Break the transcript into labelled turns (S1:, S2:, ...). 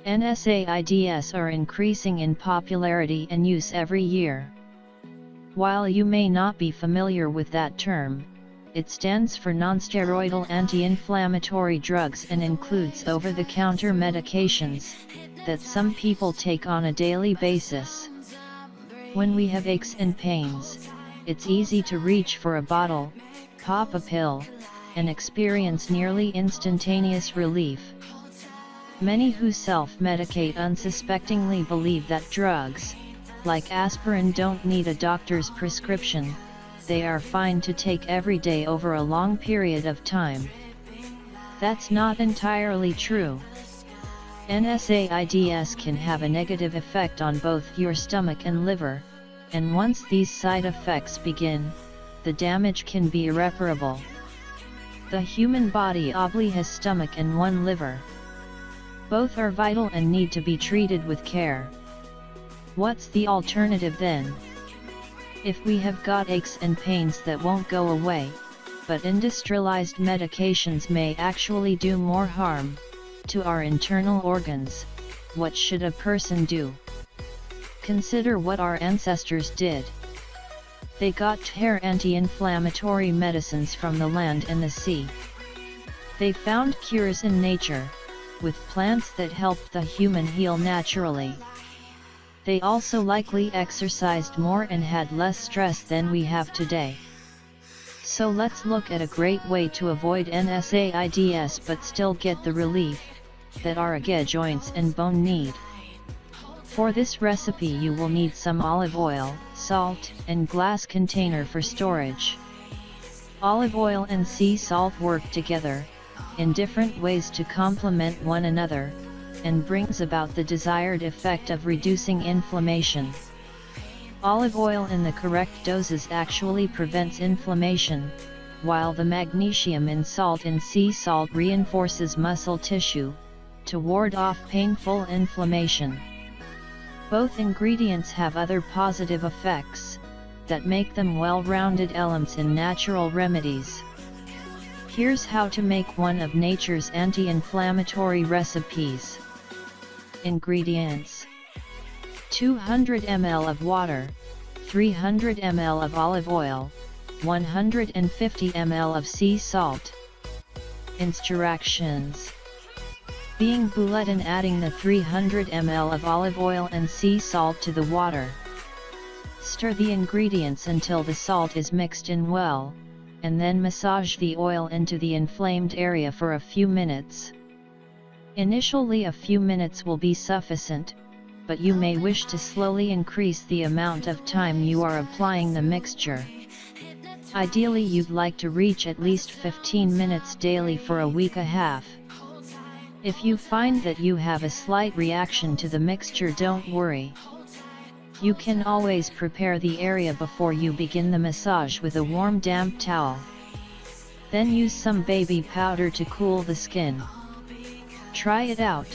S1: NSAIDs are increasing in popularity and use every year. While you may not be familiar with that term, it stands for non-steroidal anti-inflammatory drugs and includes over-the-counter medications that some people take on a daily basis. When we have aches and pains, it's easy to reach for a bottle, pop a pill, and experience nearly instantaneous relief. Many who self-medicate unsuspectingly believe that drugs, like aspirin, don't need a doctor's prescription. They are fine to take every day over a long period of time. That's not entirely true. NSAIDs can have a negative effect on both your stomach and liver, and once these side effects begin, the damage can be irreparable. The human body obviously has stomach and one liver. Both are vital and need to be treated with care. What's the alternative then? If we have got aches and pains that won't go away, but industrialized medications may actually do more harm to our internal organs, what should a person do? Consider what our ancestors did. They got their anti-inflammatory medicines from the land and the sea. They found cures in nature, with plants that helped the human heal naturally. They also likely exercised more and had less stress than we have today. So let's look at a great way to avoid NSAIDs but still get the relief that our joints and bone need. For this recipe you will need some olive oil, salt, and glass container for storage. Olive oil and sea salt work together, in different ways to complement one another, and brings about the desired effect of reducing inflammation. Olive oil in the correct doses actually prevents inflammation, while the magnesium in salt and sea salt reinforces muscle tissue, to ward off painful inflammation. Both ingredients have other positive effects, that make them well-rounded elements in natural remedies. Here's how to make one of nature's anti-inflammatory recipes. Ingredients: 200 ml of water, 300 ml of olive oil, 150 ml of sea salt. Instructions: being bullet and adding the 300 ml of olive oil and sea salt to the water. Stir the ingredients until the salt is mixed in well, and then massage the oil into the inflamed area for a few minutes. Initially a few minutes will be sufficient, but you may wish to slowly increase the amount of time you are applying the mixture. Ideally you'd like to reach at least 15 minutes daily for a week and a half. If you find that you have a slight reaction to the mixture, don't worry. You can always prepare the area before you begin the massage with a warm damp towel. Then use some baby powder to cool the skin. Try it out.